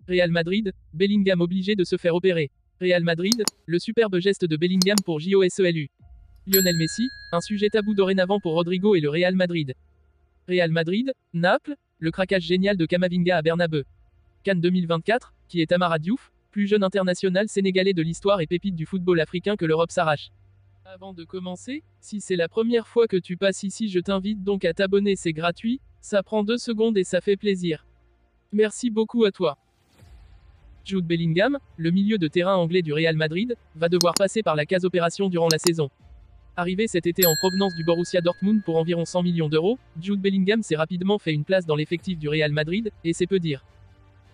Real Madrid, Bellingham obligé de se faire opérer. Real Madrid, le superbe geste de Bellingham pour JOSELU. Lionel Messi, un sujet tabou dorénavant pour Rodrigo et le Real Madrid. Real Madrid, Naples, le craquage génial de Camavinga à Bernabeu. CAN 2024, qui est Amara Diouf, plus jeune international sénégalais de l'histoire et pépite du football africain que l'Europe s'arrache. Avant de commencer, si c'est la première fois que tu passes ici, je t'invite donc à t'abonner, c'est gratuit, ça prend 2 secondes et ça fait plaisir. Merci beaucoup à toi. Jude Bellingham, le milieu de terrain anglais du Real Madrid, va devoir passer par la case opération durant la saison. Arrivé cet été en provenance du Borussia Dortmund pour environ 100 millions d'euros, Jude Bellingham s'est rapidement fait une place dans l'effectif du Real Madrid, et c'est peu dire.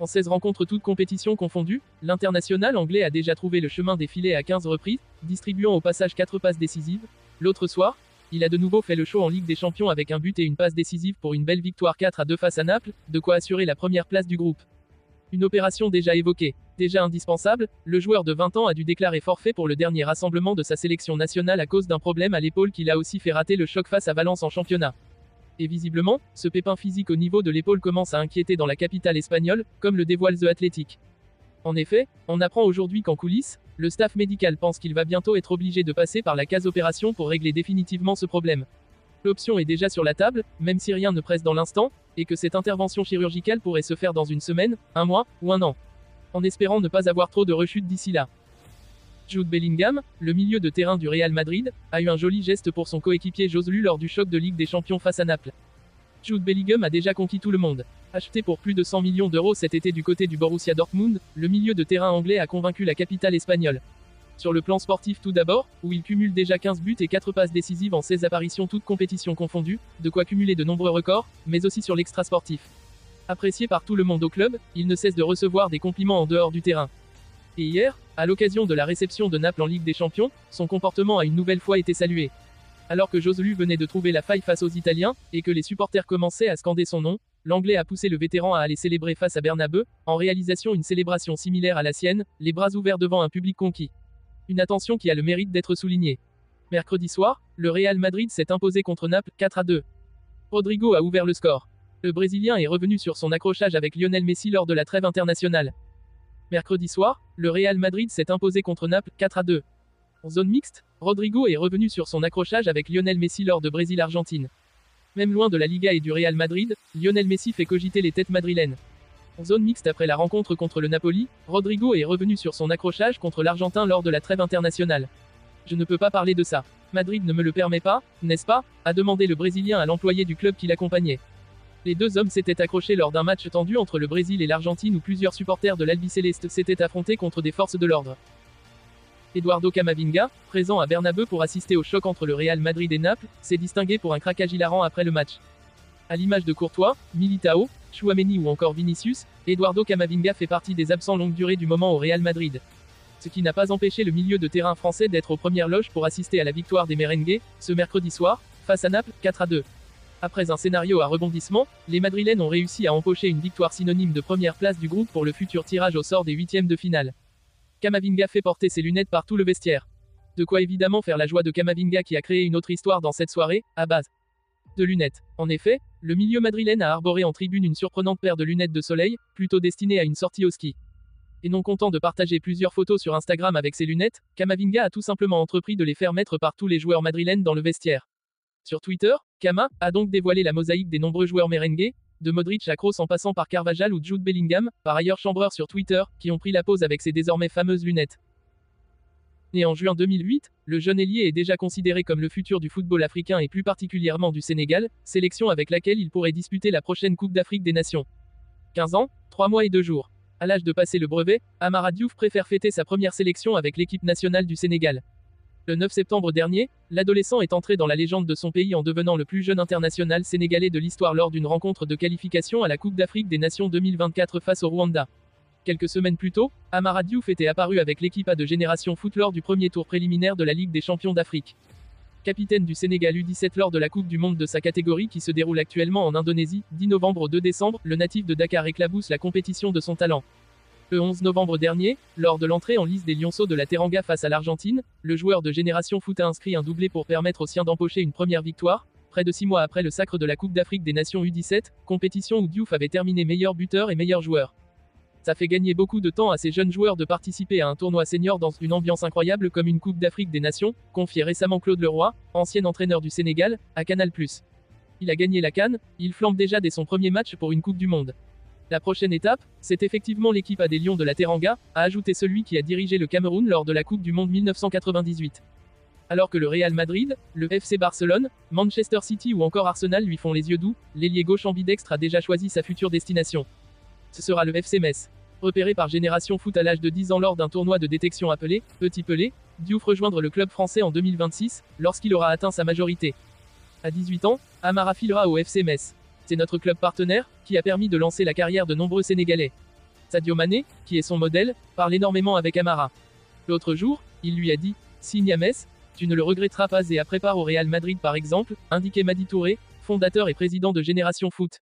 En 16 rencontres toutes compétitions confondues, l'international anglais a déjà trouvé le chemin des filets à 15 reprises, distribuant au passage 4 passes décisives. L'autre soir, il a de nouveau fait le show en Ligue des Champions avec un but et une passe décisive pour une belle victoire 4-2 face à Naples, de quoi assurer la première place du groupe. Une opération déjà évoquée. Déjà indispensable, le joueur de 20 ans a dû déclarer forfait pour le dernier rassemblement de sa sélection nationale à cause d'un problème à l'épaule qui l'a aussi fait rater le choc face à Valence en championnat. Et visiblement, ce pépin physique au niveau de l'épaule commence à inquiéter dans la capitale espagnole, comme le dévoile The Athletic. En effet, on apprend aujourd'hui qu'en coulisses, le staff médical pense qu'il va bientôt être obligé de passer par la case opération pour régler définitivement ce problème. L'option est déjà sur la table, même si rien ne presse dans l'instant, et que cette intervention chirurgicale pourrait se faire dans une semaine, un mois, ou un an. En espérant ne pas avoir trop de rechutes d'ici là. Jude Bellingham, le milieu de terrain du Real Madrid, a eu un joli geste pour son coéquipier Joselu lors du choc de Ligue des Champions face à Naples. Jude Bellingham a déjà conquis tout le monde. Acheté pour plus de 100 millions d'euros cet été du côté du Borussia Dortmund, le milieu de terrain anglais a convaincu la capitale espagnole. Sur le plan sportif tout d'abord, où il cumule déjà 15 buts et 4 passes décisives en 16 apparitions toutes compétitions confondues, de quoi cumuler de nombreux records, mais aussi sur l'extra-sportif. Apprécié par tout le monde au club, il ne cesse de recevoir des compliments en dehors du terrain. Et hier, à l'occasion de la réception de Naples en Ligue des Champions, son comportement a une nouvelle fois été salué. Alors que Joselu venait de trouver la faille face aux Italiens, et que les supporters commençaient à scander son nom, l'Anglais a poussé le vétéran à aller célébrer face à Bernabeu, en réalisation une célébration similaire à la sienne, les bras ouverts devant un public conquis. Une attention qui a le mérite d'être soulignée. Mercredi soir, le Real Madrid s'est imposé contre Naples 4-2. Rodrigo a ouvert le score. Le Brésilien est revenu sur son accrochage avec Lionel Messi lors de la trêve internationale. Mercredi soir, le Real Madrid s'est imposé contre Naples 4-2. En zone mixte, Rodrigo est revenu sur son accrochage avec Lionel Messi lors de Brésil-Argentine. Même loin de la Liga et du Real Madrid, Lionel Messi fait cogiter les têtes madrilènes. En zone mixte après la rencontre contre le Napoli, Rodrigo est revenu sur son accrochage contre l'Argentin lors de la trêve internationale. Je ne peux pas parler de ça. Madrid ne me le permet pas, n'est-ce pas, a demandé le Brésilien à l'employé du club qui l'accompagnait. Les deux hommes s'étaient accrochés lors d'un match tendu entre le Brésil et l'Argentine où plusieurs supporters de l'Albiceleste s'étaient affrontés contre des forces de l'ordre. Eduardo Camavinga, présent à Bernabeu pour assister au choc entre le Real Madrid et Naples, s'est distingué pour un craquage hilarant après le match. À l'image de Courtois, Militao, Tchouaméni ou encore Vinicius, Eduardo Camavinga fait partie des absents longue durée du moment au Real Madrid. Ce qui n'a pas empêché le milieu de terrain français d'être aux premières loges pour assister à la victoire des Merengues, ce mercredi soir, face à Naples, 4-2. Après un scénario à rebondissement, les Madrilènes ont réussi à empocher une victoire synonyme de première place du groupe pour le futur tirage au sort des huitièmes de finale. Camavinga fait porter ses lunettes par tout le vestiaire. De quoi évidemment faire la joie de Camavinga qui a créé une autre histoire dans cette soirée, à base de lunettes. En effet, le milieu madrilène a arboré en tribune une surprenante paire de lunettes de soleil, plutôt destinée à une sortie au ski. Et non content de partager plusieurs photos sur Instagram avec ses lunettes, Camavinga a tout simplement entrepris de les faire mettre par tous les joueurs madrilènes dans le vestiaire. Sur Twitter, Cama a donc dévoilé la mosaïque des nombreux joueurs merengues, de Modric à Kroos en passant par Carvajal ou Jude Bellingham, par ailleurs chambreur sur Twitter, qui ont pris la pose avec ses désormais fameuses lunettes. Né en juin 2008, le jeune ailier est déjà considéré comme le futur du football africain et plus particulièrement du Sénégal, sélection avec laquelle il pourrait disputer la prochaine Coupe d'Afrique des Nations. 15 ans, 3 mois et 2 jours. À l'âge de passer le brevet, Amara Diouf préfère fêter sa première sélection avec l'équipe nationale du Sénégal. Le 9 septembre dernier, l'adolescent est entré dans la légende de son pays en devenant le plus jeune international sénégalais de l'histoire lors d'une rencontre de qualification à la Coupe d'Afrique des Nations 2024 face au Rwanda. Quelques semaines plus tôt, Amara Diouf était apparu avec l'équipe A de Génération Foot lors du premier tour préliminaire de la Ligue des Champions d'Afrique. Capitaine du Sénégal U17 lors de la Coupe du Monde de sa catégorie qui se déroule actuellement en Indonésie, 10 novembre au 2 décembre, le natif de Dakar éclabousse la compétition de son talent. Le 11 novembre dernier, lors de l'entrée en lice des Lionceaux de la Teranga face à l'Argentine, le joueur de Génération Foot a inscrit un doublé pour permettre aux siens d'empocher une première victoire, près de 6 mois après le sacre de la Coupe d'Afrique des Nations U17, compétition où Diouf avait terminé meilleur buteur et meilleur joueur. Ça fait gagner beaucoup de temps à ces jeunes joueurs de participer à un tournoi senior dans une ambiance incroyable comme une Coupe d'Afrique des Nations, confiait récemment Claude Leroy, ancien entraîneur du Sénégal, à Canal+. Il a gagné la CAN, il flambe déjà dès son premier match pour une Coupe du Monde. La prochaine étape, c'est effectivement l'équipe A des Lions de la Teranga, a ajouté celui qui a dirigé le Cameroun lors de la Coupe du Monde 1998. Alors que le Real Madrid, le FC Barcelone, Manchester City ou encore Arsenal lui font les yeux doux, l'ailier gauche ambidextre a déjà choisi sa future destination. Ce sera le FC Metz. Repéré par Génération Foot à l'âge de 10 ans lors d'un tournoi de détection appelé Petit Pelé, Diouf rejoindre le club français en 2026, lorsqu'il aura atteint sa majorité. À 18 ans, Amara filera au FC Metz. C'est notre club partenaire, qui a permis de lancer la carrière de nombreux Sénégalais. Sadio Mané, qui est son modèle, parle énormément avec Amara. L'autre jour, il lui a dit « Signe à Metz, tu ne le regretteras pas et à prépare au Real Madrid par exemple », indiquait Madi Touré, fondateur et président de Génération Foot.